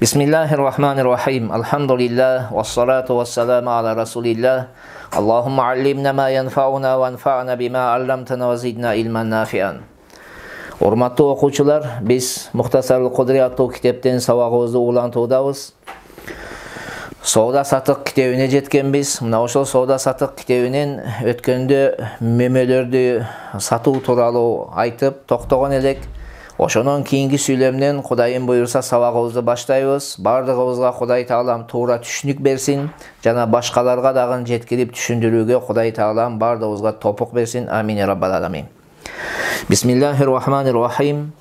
Bismillahirrahmanirrahim. Elhamdülillah ve salatu ve selamu ala Resulillah. Allahümme allimna ma yanfa'una ve anfa'na bima allamtana ve zidna ilmen nafi'an. Hormatly okuwçular, biz Muhtasarul Kudri attуу kitepten sabagыбызды улантуудабыз. Сауда сатык китебине жеткенбиз. Мына ошол сауда сатык китебинен өткөндө мөмөлөрдү сатуу тууралуу айтып токтогон элек. Ошонун кийинки сүйлөмдөн Кудайым буйрса сабагыбызды баштайбыз. Бардыгыбызга Кудай Таалам туура түшүнүк берсин жана башкаларга дагы жеткирип түшүндүрүүгө Кудай Таалам бардыгыбызга топук берсин. Амин я раббал аламин. Бисмиллахир-рахманир-рахим.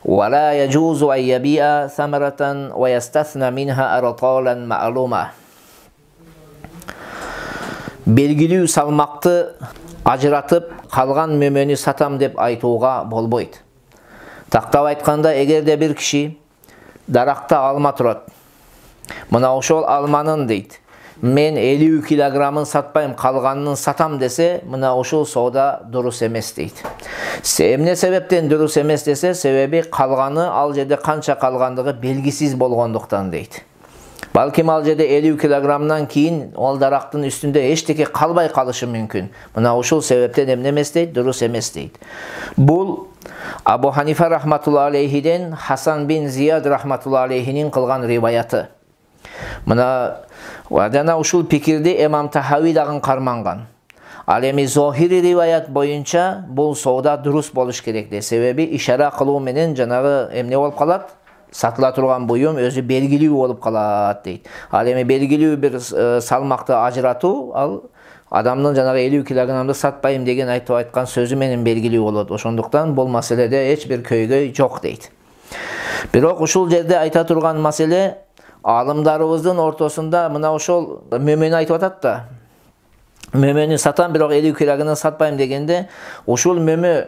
ولا يجوز أن يبيع ثمرة ويستثنى منها أرطالا معلومة. Белгилүү салмакты ажыратып, калган мөмөнү сатам деп айтууга болбойт. Тактап айтканда, эгерде бир киши даракта алма турат. Мына ошол алманын дейт. Мен 50 килограммын сатпайм, калганын сатам десе, мына ошол сауда дурус эмес дейт. Эмне себептен дурус эмес десе, себеби калганы ал жерде канча калгандыгы белгисиз болгондуктан дейт. Балким ал жерде 50 килограммдан кийин ал дарактын үстүндө эчтеке калбай калышы мүмкүн. Мына ошол себептен эмне эмес дейт, дурус эмес дейт. Бул Абу Ханифа рахматулла алейхиден Хасан бин Зияд рахматулла алейхинин кылган риваяты. Мына жана ушул пикирди Имам Тахави дагы карманган. Ал эми зохири риваят боюнча бул сауда дурус болуш керек дейт. Себеби ишара кылуу менен жанагы эмне болуп калат? Сатыла турган буюм өзү белгилүү болуп калат дейт. Ал эми белгилүү бир салмакты ажыратуу ал адамдын жанагы 50 килограммды сатпайм деген айтып айткан сөзү менен белгилүү болот. Ошондуктан бул маселеде эч бир көйгөй жок дейт. Бирок ушул жерде айта турган маселе алымдарыбыздын ортосунда мына ошол мөмөнү айтып атат да. Мөмөнү сатам, бирок 50 килограммды сатпайм дегенде, ушул мөмө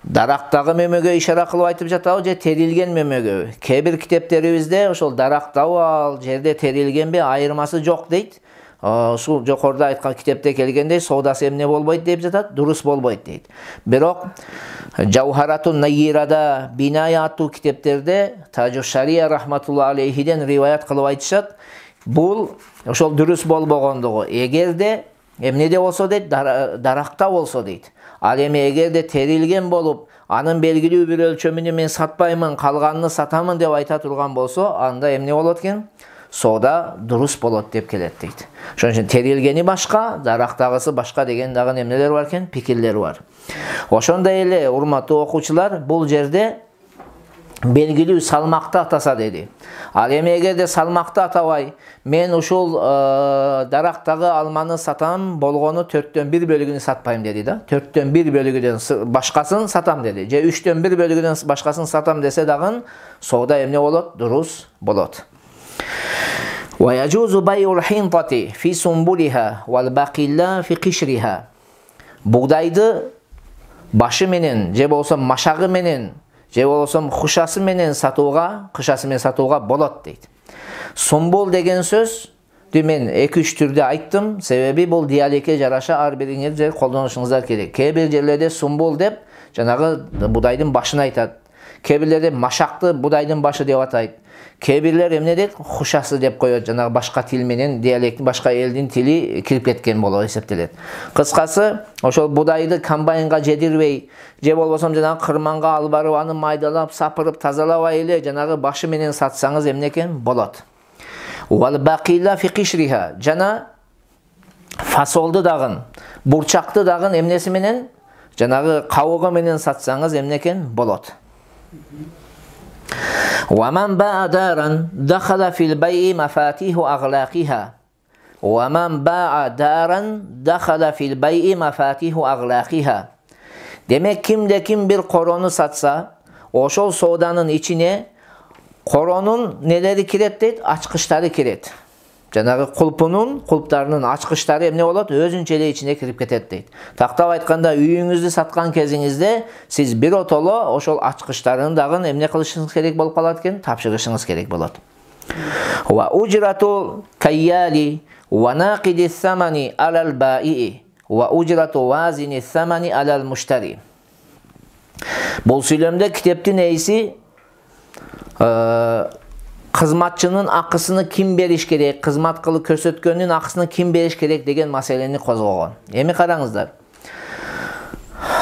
дарактагы мөмөгө ишара кылып айтып жатабы же терилген мөмөгө? Кээ бир китептерибизде ошол дарактабы ал жерде терилгенби айырмасы жок дейт. Ушул жокоруда айткан китепте келгендей саудасы эмне болбойт деп жатат, дурус болбойт дейт. Бирок Жауһаратун Найирада, Биная аттуу китептерде Тажу Шария рахматулла алейхиден риваят кылып айтышат. Бул ошол дурус болбогондугу. Эгерде эмнеде болсо дейт, даракта болсо дейт. Ал эми эгерде терилген болуп, анын белгилүү бир өлчөмүнү мен сатпаймын, калганын сатамын деп айта турган болсо, анда эмне болот экен? Сауда дурус болот деп келет дейт. Ошон үчүн терилгени башка, дарактагысы башка деген дагы эмнелер бар экен? Пикирлер бар. Ошондой эле, урматтуу окуучулар, бул жерде белгилүү салмакты атаса деди. Ал эми эгерде салмакты атабай, мен ушул дарактагы алманы сатам, болгону 4/1 бөлүгүн сатпайм деди да. 4/1 бөлүгүдөн башкасын сатам деди. Же 3/1 бөлүгүдөн башкасын сатам десе дагы сауда эмне болот? Дурус болот. ويجوز بيع الحنطة في سنبلها والباقلا في قشرها. Бугдайды башы менен, же болсо машагы менен, же болсо хушасы менен сатууга, кышасы менен сатууга болот дейт. Сумбул деген сөз мен 2-3 түрдө айттым, себеби бул диалекке жараша ар бириңер колдонушуңуздар керек. Кээ бир жерлерде сумбул деп жанагы будайдын башын айтат. Кээ бирлерде машакты будайдын башы деп атайт. Кээ бирлер эмне дейт? Хушасы деп коет. Жанагы башка тил менен диалект, башка элдин тили кирип кеткен болуп эсептелет. Кыскасы, ошол будайды комбайнга жедирбей, же болбосо жанагы кырманга алып барып аны майдалап, сапырып, тазалабай эле жанагы башы менен сатсаңыз эмне экен? Болот. Вал бакила фи кишриха. Жана фасолду дагы, бурчакты дагы эмнеси менен? Жанагы кабыгы менен сатсаңыз эмне экен? Болот. ومن باع دارا دخل في البيع مفاتيح أغلاقها. ومن باع دارا دخل في البيع مفاتيح أغلاقها. Demek kimde kim bir koronu satsa, ошол сауданын içine koronun neleri kiret deyt? Açkıçları kiret. Жанагы кулптарынын ачкычтары эмне болот? Өзүнчө эле ичине кирип кетет дейт. Тактап айтканда, үйүңүздү саткан кезиңизде сиз бир отоло ошол ачкычтарын дагы эмне кылышыңыз керек болуп калат экен? Тапшырышыңыз керек болот. Ва ужрату кайяли ва нақиди самани алал баии ва ужрату вазини самани алал муштари. Бул сүйлөмдө китептин ээси кызматчынын акысыны ким бериш керек, кызмат кылып көрсөткөндүн акысыны ким бериш керек деген маселени козгогон. Эми караңыздар.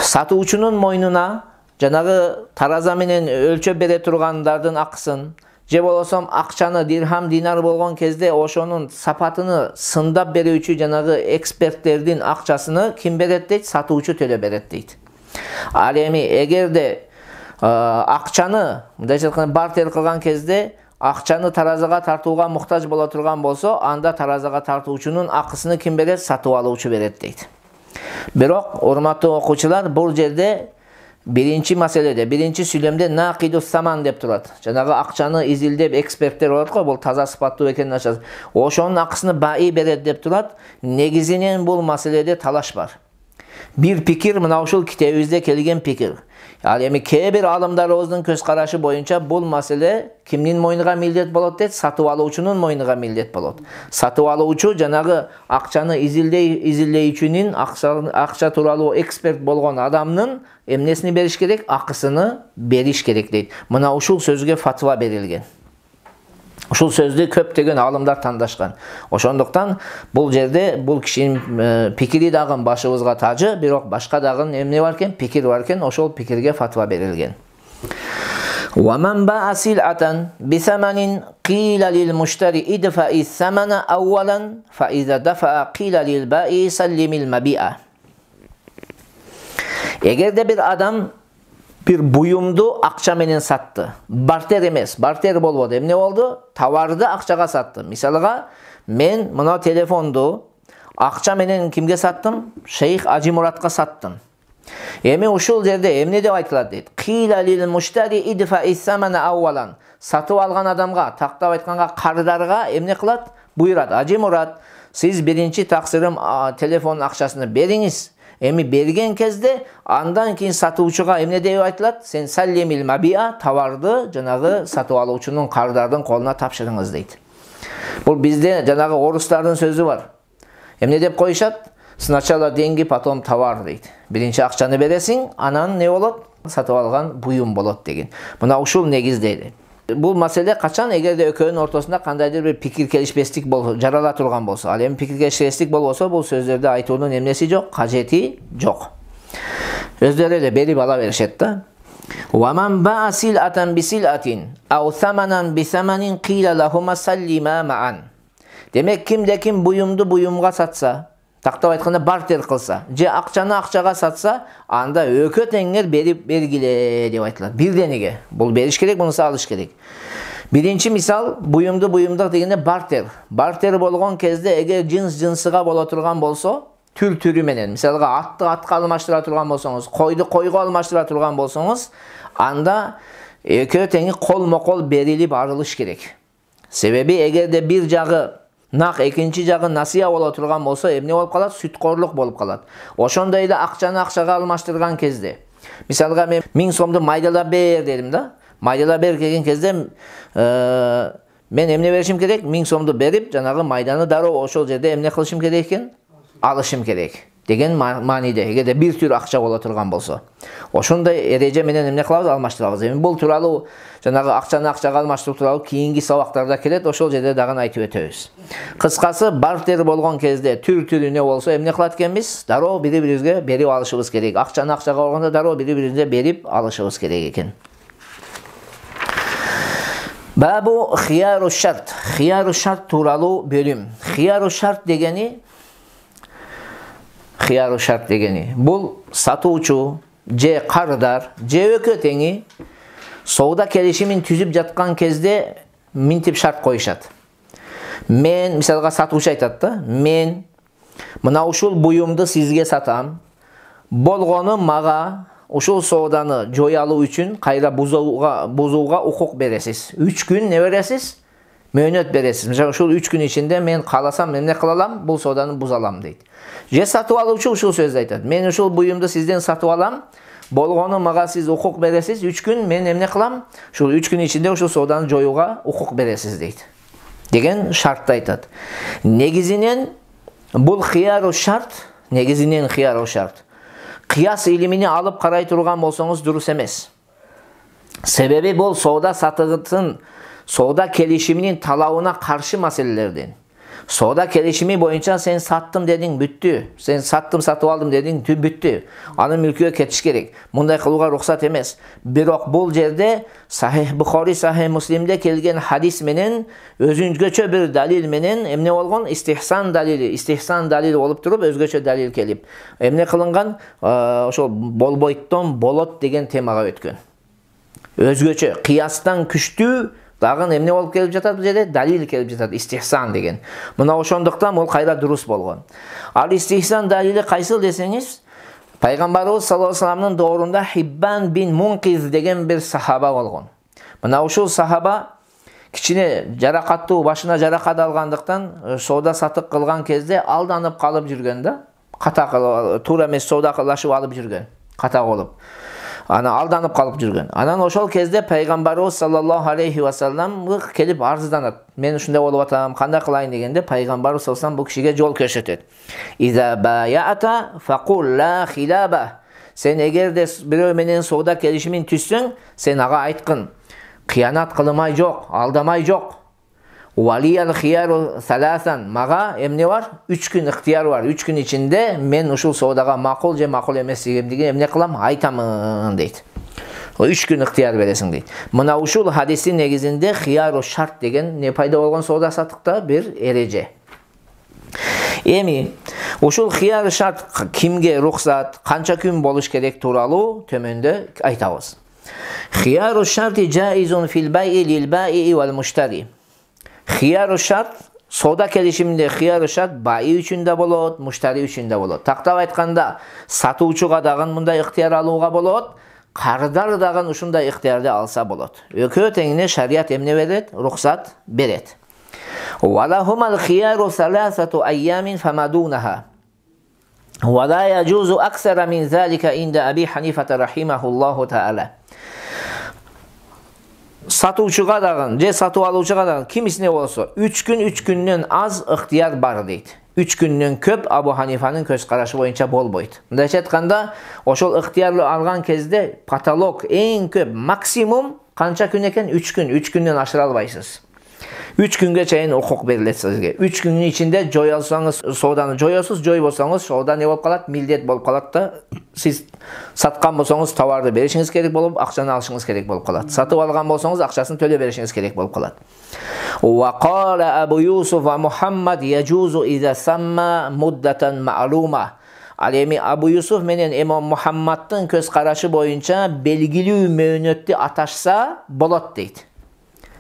Сатуучунун мойнуна жанагы тараза менен өлчөп бере тургандардын акысын, же болбосо акчаны дирхам динар болгон кезде ошонун сапатыны сындап берүүчү жанагы эксперттердин акчасыны ким берет дейт? Сатуучу төлөп берет дейт. Ал эми эгерде акчаны мындайча айтканда бартер кылган кезде акчаны таразага тартууга муктаж боло турган болсо, анда таразага тартуучунун акысыны ким берет? Сатып алуучу берет дейт. Бирок, урматтуу окуучулар, бул жерде биринчи маселеде, биринчи сүйлөмдө нақиду саман деп турат. Жанагы акчаны изилдеп эксперттер болот го, бул таза сыпаттуу экенин ачат. Ошонун акысыны баи берет деп турат. Негизинен бул маселеде талаш бар. Bir pikir mına ушул китебибизде келген pikir. Ал эми кээ бир алымдарыбыздын көз карашы боюнча бул маселе кимдин мойнуна милдет болот дейт? Сатып алуучунун мойнуна милдет болот. Сатып алуучу жанагы акчаны изилдейчүнүн, акча тууралуу эксперт болгон адамдын эмнесини бериш керек? Акысыны бериш керек дейт. Мына ушул сөзгө фатва берилген. Ушул сөздү көптөгөн алымдар тандашкан. Ошондуктан бул жерде бул кишинин пикири дагы башыбызга тажы, бирок башка дагы эмне бар экен? Пикир бар экен, ошол пикирге фатва берилген. Wa man ba'a sil'atan bi thamanin qila lil mushtari idfa'i thamana awwalan fa idza dafa'a qila lil ba'i sallimil mabi'a. Egerde bir adam bir buyumdu akça menen sattı. Barter emes, barter bolbodu. Emne oldu? Tavardı akçaga sattı. Misalıga men mına telefondu akça menen kimge sattım? Şeyh Hacı Murat'a sattım. Emi uşul yerde emne dep aytılат дейт. Qila lil mushtari idfa'i thamana awwalan. Satıp algan adamga, tактап aytkanга кардарга эмне кылат? Буйрат. Hacı Murat, siz birinci taksirим telefonun akçasını beriңиz. Emi bergen кезде andan keyin satuvчуга эмне деп айтылат? Sen sallimil mabi'a, tavardı жанагы сатып алуучунун кардардын колуна тапшырыңыз дейт. Бул бизде жанагы орустардын сөзү бар. Эмне деп коюшат? Сначала деньги, потом товар дейт. Биринчи акчаны бересиң, анан не болот? Сатып алган буюм болот деген. Мына ушул негиздейди. Бул маселе качан эгерде экөөнүн ортосунда кандайдыр бир пикир келишпестик жарала турган болсо, ал эми пикир келишпестик болбосо, бул сөздөрдү айтуунун эмнеси жок, кажети жок. Өздөрү эле берип ала беришет да. Wa man ba'a sil'atan bi sil'atin aw thamanan bi thamanin qila lahuma sallima ma'an. Demek kimde kim buyumdu buyumga satsa, tактап айтканда бартер кылса, же акчаны акчага сатса, анда өкө теңер берип бергиле деп айтылат. Бирдениге. Бул бериш керек, мунусу алыш керек. Биринчи мисал, буюмду буюмдак дегенде бартер. Бартер болгон кезде эгер жынсыга боло турган болсо, түр-түрү менен, мисалга атты атка алмаштыра турган болсоңуз, койду койго алмаштыра турган болсоңуз, анда экөө теңи колмо-кол берилип арылыш керек. Себеби эгерде бир жагы нак, экинчи жагы насыя боло турган болсо, эмне болуп калат? Сүткорлук болуп калат. Ошондой эле акчаны акчага алмаштырган кезде, мисалга мен 1000 сомду майдалап бер дедим да. Майдалап бер деген кезде мен эмне беришим керек? 1000 сомду берип, жанагы майданы дароо ошол жерде эмне кылышым керек экен? Алышым керек деген мааниде. Эгерде бир түр акча боло турган болсо, ошондой эреже менен эмне кылабыз? Алмаштырабыз. Эми бул тууралуу жанагы акчаны акчага алмаштыруу тууралуу кийинки сабактарда келет, ошол жерде дагы айтып өтөбүз. Кыскасы, бартер болгон кезде түр-түрүнө болсо эмне кылат экенбиз? Дароо бири-бирибизге берип алышыбыз керек. Акчаны акчага болгондо дароо бири-бирибизге берип алышыбыз керек экен. Бабу хияру шарт. Хияру шарт тууралуу бөлүм. Хияру шарт дегени бул сатуучу же кардар же өкө теңи соода келишимин түзүп жаткан кезде минтип шарт коюшат. Мен, мисалга сатуучу айтат да, мен мына ушул буюмду сизге сатам, болгону мага ушул сооданы жоя алуу үчүн кайра бузууга укук бересиз. 3 күн не бересиз? Мөөнөт бересиз. Мисалы ушул 3 күн ичинде мен кааласам эмне кыла алам? Бул сооданы буза алам дейт. Же сатып алуучу ушул сөздү айтат. Мен ушул буюмду сизден сатып алам, болгону мага сиз укук бересиз. 3 күн мен эмне кылам? Ушул 3 күн ичинде ушул сооданы жоюуга укук бересиз дейт. Деген шартты айтат. Негизинен бул хияру шарт, кыяс илимини алып карай турган болсоңуз дурус эмес. Себеби бул соода сатыгытын Соода келишиминин талабына каршы маселелерден. Соода келишими боюнча сен саттым дедиң, бүттү. Сен саттым, сатып алдым дедиң, бүттү. Анын мүлкүгө кетиш керек. Мындай кылууга уруксат эмес. Бирок бул жерде Сахих Бухари, Сахих Муслимде келген хадис менен өзүнчө бир далил менен эмне болгон? Истихсан далили болуп туруп, өзгөчө далил келип. Эмне кылынган? Ошол болбойттон болот деген темага өткөн. Өзгөчө кыястан күчтүү дагы эмне болуп келип жатат бул жерде? Далил келип жатат, истихсан деген. Мына ошондуктан бул кайра дурус болгон. Ал истихсан далили кайсыл десеңиз, Пайгамбарыбыз саллаллаху алейхи вассаламдын доорунда Хиббан бин Мункиз деген бир сахаба болгон. Мына ушул сахаба кичине жаракаттуу, башына жаракат алгандыктан соода сатык кылган кезде алданып калып жүргөн да. Ката кылып, туура эмес соода кылышып алып жүргөн. Ката болуп. Ана алданып калып жүргөн. Анан ошол кезде Пайгамбарыбыз саллаллаху алейхи вассалам келип арызданат. Мен ушундай болуп атам, кандай кылайын дегенде Пайгамбарыбыз саллаллаху алейхи вассалам бул кишиге жол көрсөтөт. Иза баяата факул ла хилаба. Сен эгерде бирөө менен соода келишимин түзсөң, сен ага айткын. Кыянат кылмай жок, алдамай жок. Валиял хияру саласан. Мага эмне бар? 3 күн ыктыяр бар. 3 күн ичинде мен ушул соодага макул же макул эмес дегендиги эмне кылам? Айтамын дейт. 3 күн ыктыяр бересиң дейт. Мына ушул хадистин негизинде хияру шарт деген не пайда болгон соода сатыкта бир эреже. Эми ушул хияру шарт кимге рухсат, канча күн болуш керек тууралуу төмөндө айтабыз. Хияру шарти жаизун фил байи лил байи вал муштари. Хияру шарт, соода келишиминде хияру шарт байи үчүн да болот, муштари үчүн да болот. Тактап айтканда, сатуучуга дагы мындай ыктыяр алууга болот, кардар дагы ушундай ыктыярды алса болот. Экөө теңине шарият эмне берет? Рухсат берет. Валахумал хияру саласату айямин фамадунаха. Вала яджузу аксара мин залика инда Аби Ханифата рахимахуллаху таала. Сатуучуга дагы, же сатып алуучуга дагы кимисине болсо 3 күндөн аз ыктыяр бар дейт. 3 күндөн көп Абу Ханифанын көз карашы боюнча болбойт. Мындайча айтканда, ошол ыктыярды алган кезде потолок эң көп максимум канча күн экен? 3 күн. 3 күндөн ашыра албайсыз. 3 күнгө чейин укук берилет сизге. 3 күнүн ичинде жой алсаңыз, сооданы жоёсуз, жойбосоңуз, соода не болуп калат? Милдет болуп калат да. Сиз саткан болсоңуз, товарды беришиңиз керек болуп, акчаны алышыңыз керек болуп калат. Сатып алган болсоңуз, акчасын төлөп беришиңиз керек болуп калат. Ва кала Абу Юсуф ва Мухаммад яджузу иза самма муддатан ма'лума. Ал эми Абу Юсуф менен Имам Мухаммаддын көз карашы боюнча белгилүү мөөнөттү аташса болот дейт.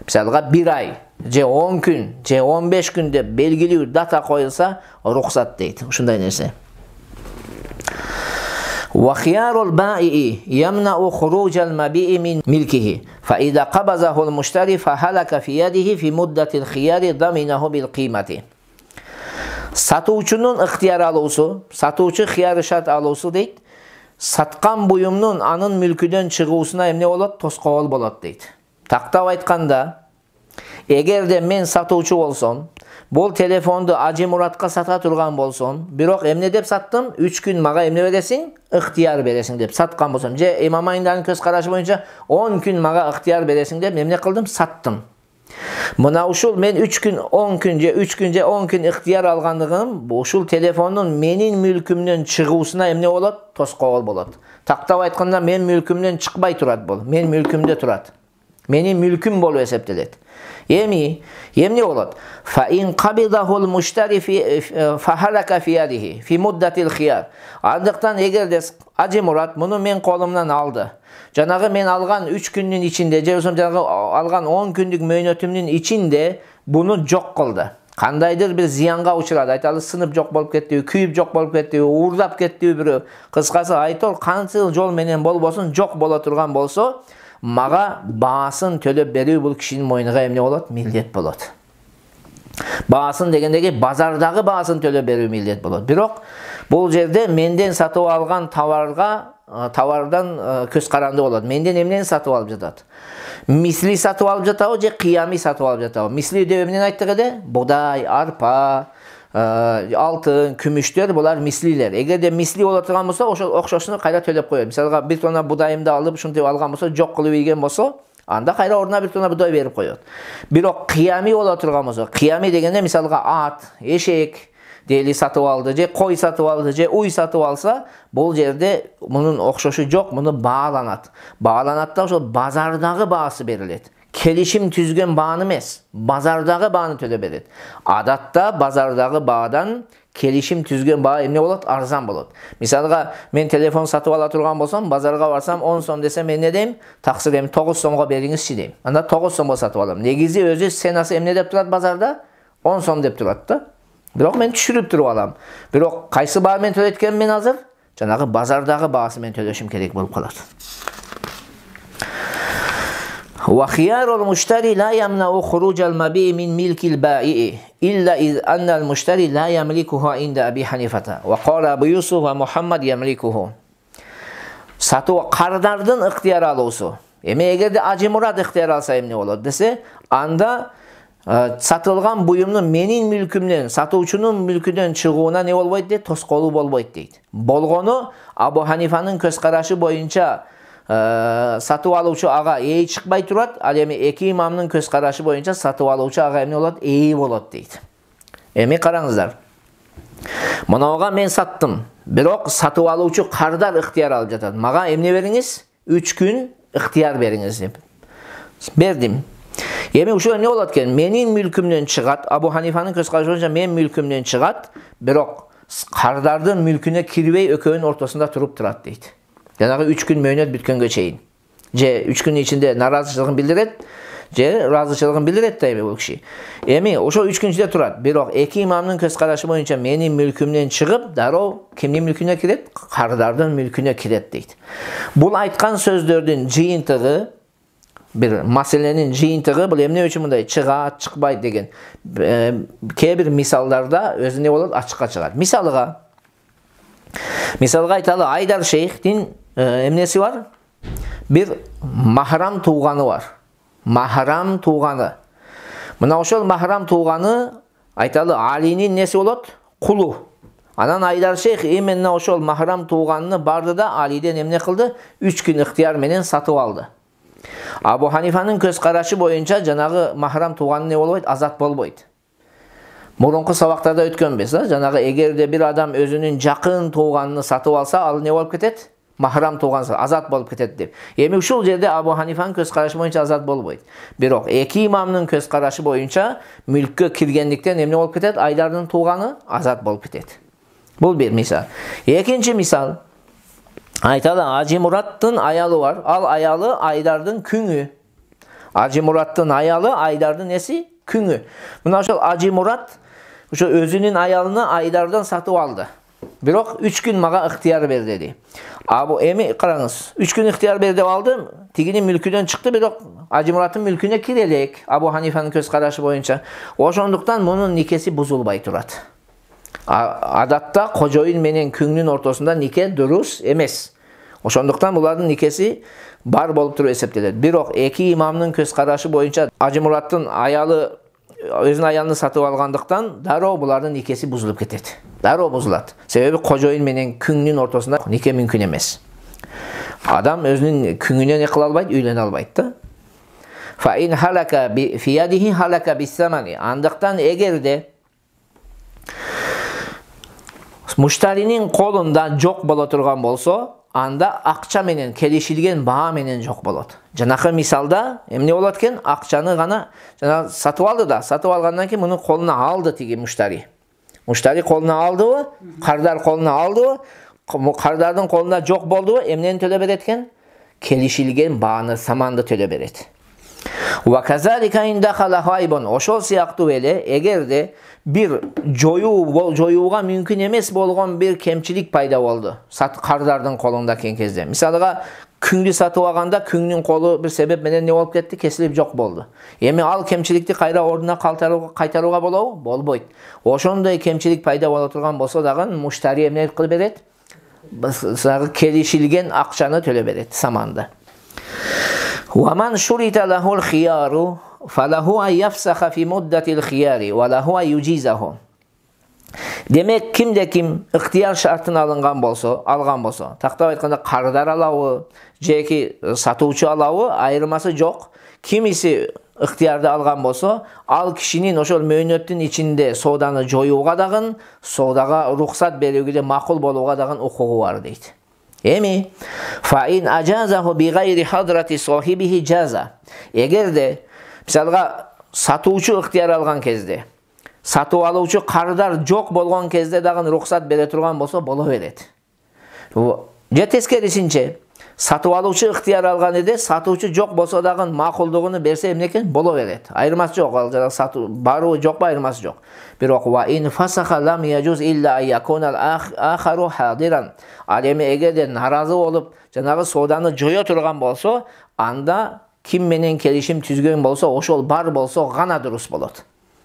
Мисалга 1 ай, же 10 күн, же 15 күн деп белгилүү дата коюлса, рухсат дейт. Ушундай нерсе. Ва хиярул байи ямнау хуружал маби'i мин милкихи. Фа иза қабазахул муштари фа халака фи ядихи фи муддатил хияри даминаху бил қимати. Сатуучунун ыктыяр алуусу, сатуучу хияры шарт алуусу дейт. Саткан буюмдун анын мүлкүдөн чыгуусуна эмне болот? Тоскоол болот дейт. Тактап айтканда, эгерде мен сатуучу болсом, бул телефонду Ажи Муратка сата турган болсом, бирок эмне деп саттым? 3 күн мага эмне бересиң? Ыктыяр бересиң деп саткан болсом, же Имам Айындардын көз карашы боюнча 10 күн мага ыктыяр бересиң деп эмне кылдым? Саттым. Мына ушул мен 3 күн, 10 күн же 3 күн же 10 күн ыктыяр алгандыгым, ушул телефондун менин мүлкүмдөн чыгуусуна эмне болот? Тоскоол болот. Тактап айтканда, мен мүлкүмдөн чыкпай турат бул. Мен мүлкүмдө турат. Менин мүлкүм болуп эсептелет. Эми эмне болот? Фа ин қабидахул муштари фа халака фи ядихи фи муддатил хияр. Андыктан эгерде Ажи Мурат муну мен колумдан алды. Жанагы мен алган 3 күндүн ичинде, же жанагы алган 10 күндүк мөөнөтүмдүн ичинде буну жок кылды. Кандайдыр бир зыянга учурады. Айталы сынып жок болуп кетти, күйүп жок болуп кетти, уурдап кетти бирөө. Кыскасы айтор кантип жол менен болбосун жок боло турган болсо, мага баасын төлөп берүү бул кишинин мойнуна эмне болот? Милдет болот. Баасын дегендеги базардагы баасын төлөп берүү милдет болот. Бирок бул жерде менден сатып алган товардан көз каранды болот. Менден эмнени сатып алып жатат? Мисли сатып алып жатабы же кыями сатып алып жатабы? Мисли деп эмнени айттык эде? Будай, арпа, алтын, күмүштөр булар мислилер. Эгерде мисли боло турган болсо, ошол окшошуну кайра төлөп коет. Мисалга 1 тонна будайымды алып, ушинтип алган болсо, жок кылып ийген болсо, анда кайра ордуна бир тонна будай берип коет. Бирок кыями боло турган болсо, кыями дегенде мисалга ат, эшек дели сатып алды, же кой сатып алды, же уй сатып алса, бул жерде мунун окшошу жок, муну бааланат. Бааланат да ошол базардагы баасы берилет. Келишим түзгөн бааны эмес, базардагы бааны төлөп берет. Адатта базардагы баадан келишим түзгөн баа эмне болот? Арзан болот. Мисалга мен телефон сатып ала турган болсом, базарга барсам 10 сом десем, мен не дейм? Таксир эми 9 сомго бериңизчи дейм. Анда 9 сомго сатып алам. Негизи өзү ценасы эмне деп турат базарда? 10 сом деп турат да. Бирок мен түшүрүп туруп алам. Бирок кайсы баа мен төлөткөнмүн мен азыр? Жанагы базардагы баасы мен төлөшүм керек болуп калат. وخيار المشتري لا يمنع خروج المبيع من ملك البائع إلا إذ أن المشتري لا يملكه عند أبي حنيفة وقال أبو يوسف ومحمد يملكه. Satı kardardın ihtiyar alıyorsa. Eğer de Acı Murat ihtiyar alsa ne olur dese, anda satılgan buyumnun menin mülkümden, satıcının mülkünden çıkığına ne olmaydı de toskolu bolmaydı deydi. Bolgonu Abu Hanifa'nın köz-karaşı boyunca satып алуучу ага эй чыкпай турат, ал эми эки имамдын көз карашы боюнча сатып алуучу ага эмне болот? Эй болот дейт. Эми караңыздар. Мынауга мен саттым, бирок сатып алуучу кардар ыктыяр алып жатат. Мага эмне бериңиз? 3 күн ыктыяр бериңиз деп. Бердим. Эми ушул эмне болот экен? Менин мүлкүмдөн чыгат, Абу Ханифанын көз карашы боюнча менин мүлкүмдөн чыгат, бирок кардардын мүлкүнө кирбей экөөнүн ортосунда туруп турат дейт. Жанагы 3 күн мөөнөт бүткөнгө чейин. Же 3 күн ичинде наразычылыгын билдирет, же ыраазычылыгын билдирет да эми бул киши. Эми ошо 3 күн ичинде турат. Бирок эки имамдын көз карашы боюнча менин мүлкүмдөн чыгып, дароо кимдин мүлкүнө кирет? Кардардын мүлкүнө кирет дейт. Бул айткан сөздөрдүн жыйынтыгы, бир маселенин жыйынтыгы бул эмне үчүн мындай чыгат, чыкпайт деген кээ бир мисалдарда өзүнө болот ачыкка чыгат. Мисалга айталы, Айдар шейхтин эмнеси бар? Бир махрам тууганы бар. Махрам тууганы. Мына ошол махрам тууганы айталы Алинин неси болот? Кулу. Анан Айдар шейх именно ошол махрам тууганын барды да Алиден эмне кылды? 3 күн ыктыяр менен сатып алды. Абу Ханифанын көз карашы боюнча жанагы махрам тууганы не болбойт? Азат болбойт. Мурунку сабактарда өткөнбүз, жанагы эгерде бир адам өзүнүн жакын тууганын сатып алса, ал не болуп кетет? Махрам туугансы азат болуп кетет деп. Эми ушул жерде Абу Ханифанын көз карашы боюнча азат болбойт. Бирок эки имамдын көз карашы боюнча мүлккө киргендиктен эмне болуп кетет? Айдардын тууганы азат болуп кетет. Бул бир мисал. Экинчи мисал. Айталы, Ажы Мураттын аялы бар. Ал аялы Айдардын күңү. Ажы Мураттын аялы Айдардын неси? Күңү. Мына ошол Ажы Мурат ошо өзүнүн аялыны Айдардан сатып алды. Бирок 3 күн мага ыктыяр бер деди. Абу эми караңыз, 3 күн ыктыяр бер деп алдым. Тигинин мүлкүнөн чыкты, бирок Ажы Мураттын мүлкүнө кире элек. Абу Ханифанын көз карашы боюнча. Ошондуктан мунун никеси бузулбай турат. Адатта кожоюн менен күңнүн ортосунда нике дурус эмес. Ошондуктан булардын никеси бар болуп туруп эсептелет. Бирок эки имамдын көз карашы боюнча Ажы Мураттын аялы өзүнүн аялын сатып алгандыктан дароо булардын никеси бузулуп кетет. Дароо бузулат. Себеби кожоюн менен күңнүн ортосунда нике мүмкүн эмес. Адам өзүнүн күңүнө не кыла албайт, үйлөнө албайт да. Fa in halaka fi yadihi halaka bis-samani. Андыктан эгерде муштаринин колунда жок боло турган болсо, анда акча менен келишилген баа менен жок болот. Жанакы мисалда эмне болот экен? Акчаны гана жана сатып алды да, сатып алгандан кийин муну колуна алды тиги муштари. Муштари колуна алдыбы? Кардар колуна алдыбы? Кардардын колунда жок болдубу? Эмнени төлөп берет экен? Келишилген бааны, саманды төлөп берет. Ва казалика индахала хайбон. Ошол сыяктуу эле эгерде бир жоюуга мүмкүн эмес болгон бир кемчилик пайда болду. Кардардын колунда кен кезде. Мисалга күңдү сатып алганда күңнүн колу бир себеп менен не болуп кетти? Кесилип жок болду. Эми ал кемчиликти кайра ордуна кайтарууга болобу? Болбойт. Ошондой кемчилик пайда боло турган болсо дагы муштари эмне кылып берет? Келишилген акчаны төлөп берет, саманды. ومن شرط له الخيار فله أن يفسخ في مدة الخيار وله أن يجيزه. Демек кимде ким ыктыяр шартын алган болсо, тактап айтканда кардар алабы, жеки сатуучу алабы айырмасы жок. Кимиси ыктыярды алган болсо, ал кишинин ошол мөөнөттүн ичинде сооданы жоюуга дагы, соодага рухсат берүүгө да макул болууга дагы укугу бар дейт. Эми фаин ажазаху би гайри хадрати сахибихи жаза. Эгерде мисалга сатуучу ыктыяр алган кезде, сатып алуучу кардар жок болгон кезде дагы рухсат бере турган болсо боло берет. Же тескерисинче сатып алуучу ыктыяр алган эде, сатуучу жок болсо дагы макулдугуну берсе эмне экен боло берет. Айырмасы жок, ал жана сатуу баруу жок, айырмасы жок. Бирок ва ин фасаха лам яжуз илля аякунал ахару хадиран. Ал эми эгерде наразы болуп, жанагы сооданы жое турган болсо, анда ким менен келишим түзгөн болсо, ошол бар болсо гана дурус болот.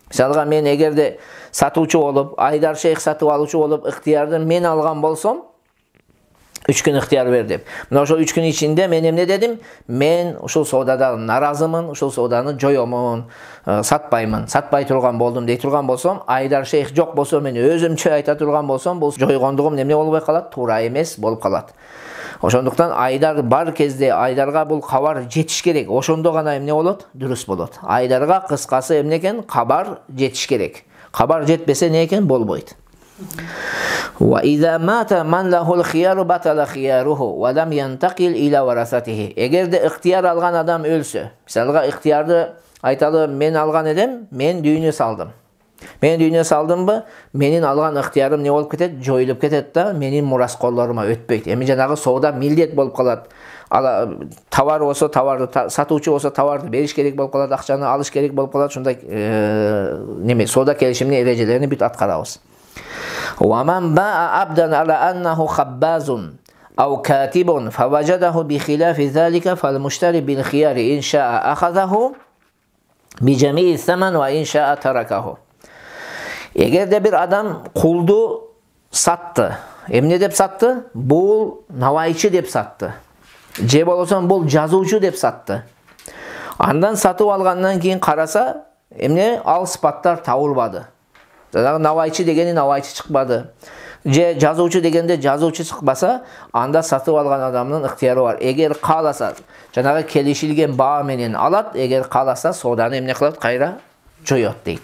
Мисалга мен эгерде сатуучу болуп, Айдар шейх сатып алуучу болуп, ыктыярды мен алган болсом, 3 күн ыктыяр бер деп. Мына ошол 3 күн ичинде мен эмне дедим? Мен ушул соодада наразымын, ушул сооданы жоёмун, сатпаймын, сатпай турган болдум дей турган болсом, Айдар шейх жок болсо, мен өзүмчө айта турган болсом, бул жойгондугум эмне болбой калат? Туура эмес болуп калат. Ошондуктан Айдар бар кезде Айдарга бул кабар жетиш керек. Ошондо гана эмне болот? Дурус болот. Айдарга кыскасы эмне экен? Кабар жетиш керек. Кабар жетпесе не экен? Болбойт. Wa idha mata man lahu al-khiyaru batala khiyaruhu wa lam yantaqil ila warasatihi. Эгерде ыктыяр алган адам өлсө, мисалга ыктыярды айталы мен алган эдем, мен дүйнө салдым. Мен дүйнө салдымбы, менин алган ыктыярым не болуп кетет? Жоюлуп кетет да, менин мурасколлорума өтпөйт. Эми жанагы соода милдет болуп калат. Товар болсо товарды, сатуучу болсо товарды бериш керек болуп калат, акчаны алыш керек болуп калат. Ушундай неме соода келишимдин эрежелерин бүт аткарабыз. ومن باع عبدا على أنه خباز أو كاتب فوجده بخلاف ذلك فالمشتري بالخيار إن شاء أخذه بجميع الثمن وإن شاء تركه. Эгерде бир адам кулду сатты, эмне деп сатты? Бул навайчы деп сатты. Же болсо бул жазуучу деп сатты. Андан сатып алгандан кийин караса, эмне ал сыпаттар табылбады. Навайчы дегени навайчы чыкпады. Же жазуучу дегенде жазуучу чыкпаса, анда сатып алган адамдын ыктыяры бар. Эгер кааласа, жанагы келишилген баа менен алат, эгер кааласа сооданы эмне кылат? Кайра жоёт дейт.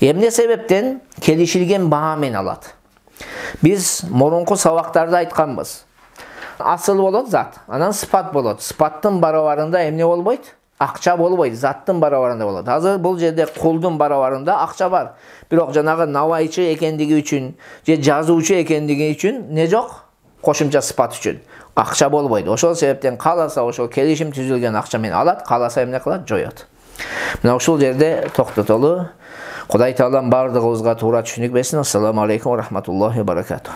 Эмне себептен келишилген баа менен алат? Биз мурунку сабактарда айтканбыз. Асыл болот зат, анан сыпат болот. Сыпаттын барабарында эмне болбойт? Акча болбойт, заттын барабарында болот. Азыр бул жерде кулдун барабарында акча бар. Бирок жанагы навайчы экендиги үчүн, же жазуучу экендиги үчүн не жок? Кошумча сыпат үчүн акча болбойт. Ошол себептен кааласа ошол келишим түзүлгөн акча менен алат, кааласа эмне кылат? Жоёт. Мына ушул жерде токтотолу. Кудай таалам бардыгыбызга туура түшүнүк берсин. Ассаламу алейкум ва рахматуллахи ва баракатух.